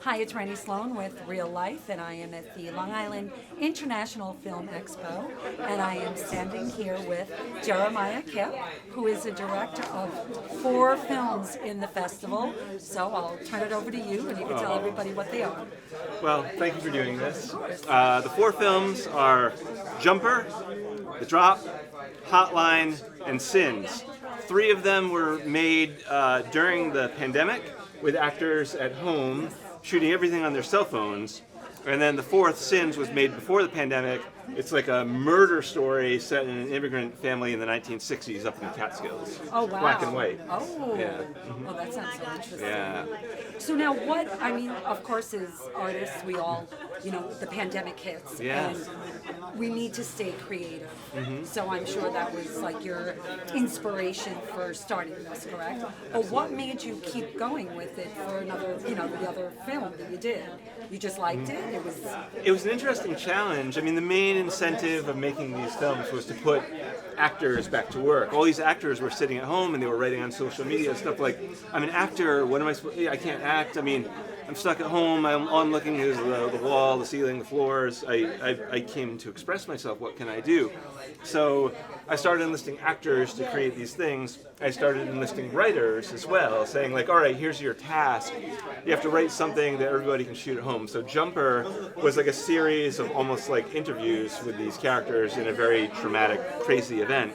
Hi, it's Randi Sloane with LIIFE, and I am at the Long Island International Film Expo, and I am standing here with Jeremiah Kipp, who is a director of 4 films in the festival. So I'll turn it over to you, and you can tell everybody what they are. Well, thank you for doing this. The 4 films are Jumper, The Drop, Hotline, and Sins. 3 of them were made during the pandemic with actors at home shooting everything on their cell phones. And then the 4th, Sins, was made before the pandemic. It's like a murder story set in an immigrant family in the 1960s up in the Catskills. Oh, wow. Black and white. Oh, yeah. Mm-hmm. Well, that sounds so interesting. Yeah. So now of course, as artists, we all, the pandemic hits, Yeah. and we need to stay creative. Mm-hmm. So I'm sure that was like your inspiration for starting this, correct? But what made you keep going with it for another, the other film that you did? You just liked it? It was an interesting challenge. I mean, the main incentive of making these films was to put actors back to work. All these actors were sitting at home and they were writing on social media stuff like, I'm an actor, what am I supposed to, I can't act. I mean, I'm stuck at home, all I'm looking is the wall, the ceiling, the floors. I came to express myself, what can I do? So I started enlisting actors to create these things. I started enlisting writers as well, saying like, all right, here's your task. You have to write something that everybody can shoot at home. So Jumper was like a series of almost like interviews with these characters in a very traumatic, crazy event.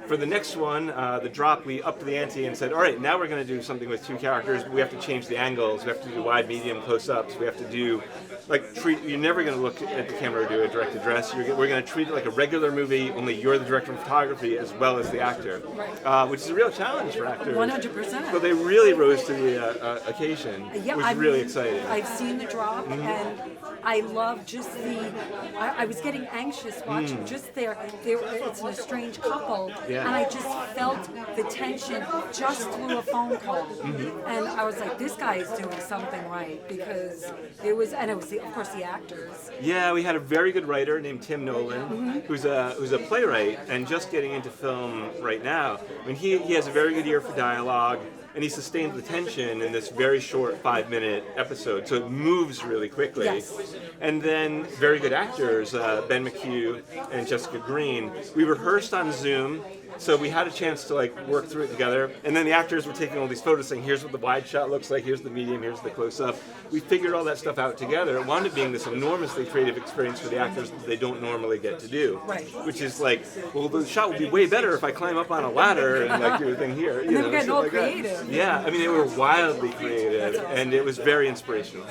For the next one, The Drop, we upped the ante and said, all right, now we're going to do something with 2 characters, but we have to change the angles. We have to do wide, medium, close-ups. We have to do, you're never going to look at the camera or do a direct address. We're going to treat it like a regular movie, only you're the director of photography as well as the actor, which is a real challenge for actors. 100%. But they really rose to the occasion. Yeah, it was really exciting. I've seen The Drop, and I love just I was getting anxious watching just it's an estranged couple. Yeah. And I just felt the tension just through a phone call. And I was like, this guy is doing something right, because it was of course the actors. Yeah, we had a very good writer named Tim Nolan, who's a playwright and just getting into film right now. I mean, he has a very good ear for dialogue, and he sustains the tension in this very short 5-minute episode, so it moves really quickly. Yes. And then very good actors, Ben McHugh and Jessica Green. We rehearsed on Zoom, so we had a chance to work through it together. And then the actors were taking all these photos saying, here's what the wide shot looks like, here's the medium, here's the close-up. We figured all that stuff out together. It wound up being this enormously creative experience for the actors that they don't normally get to do. Right. Which is like, well, the shot would be way better if I climb up on a ladder and do a thing here. And they were getting all creative. That. Yeah, I mean, they were wildly creative, awesome. And it was very inspirational.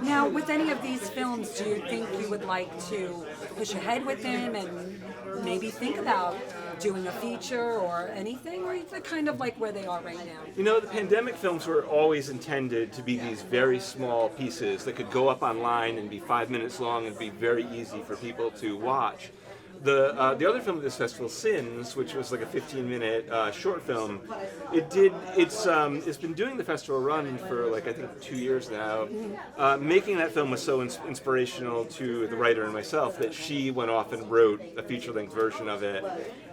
Now, with any of these films, do you think you would like to push ahead with them and maybe think about doing a feature or anything, or is it kind of like where they are right now? The pandemic films were always intended to be these very small pieces that could go up online and be 5 minutes long and be very easy for people to watch. The other film at this festival, Sins, which was like a 15-minute short film, it's been doing the festival run for I think 2 years now. Making that film was so inspirational to the writer and myself that she went off and wrote a feature-length version of it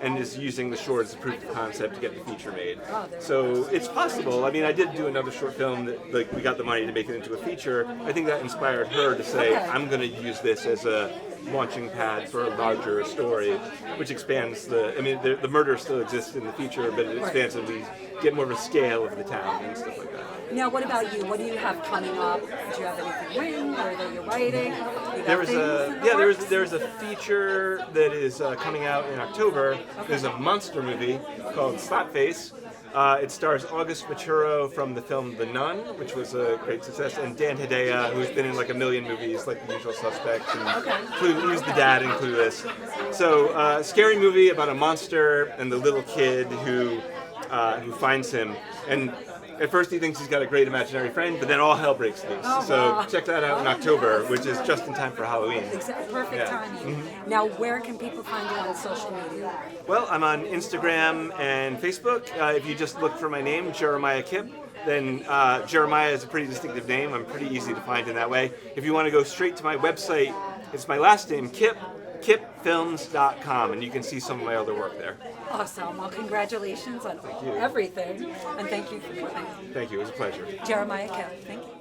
and is using the short as a proof of concept to get the feature made. So it's possible. I mean, I did do another short film that we got the money to make it into a feature. I think that inspired her to say, I'm going to use this as a launching pad for a larger story, which expands the murder still exists in the feature, but it expands and we get more of a scale of the town and stuff like that. Now, what about you? What do you have coming up? Do you have anything written or that you're writing? There's a feature that is coming out in October. There's a monster movie called Slapface. It stars August Maturo from the film The Nun, which was a great success, and Dan Hedaya, who's been in a million movies, like The Usual Suspects, and he was the dad in Clueless. So, scary movie about a monster and the little kid who finds him. And at first he thinks he's got a great imaginary friend, but then all hell breaks loose. So check that out in October, which is just in time for Halloween. Exactly, perfect timing. Now, where can people find you on social media? Well, I'm on Instagram and Facebook. If you just look for my name, Jeremiah Kipp, then Jeremiah is a pretty distinctive name. I'm pretty easy to find in that way. If you want to go straight to my website, it's my last name, Kipp, kippfilms.com, and you can see some of my other work there. Awesome. Well, congratulations on everything, and thank you for coming. Thank you. It was a pleasure. Jeremiah Kipp, thank you.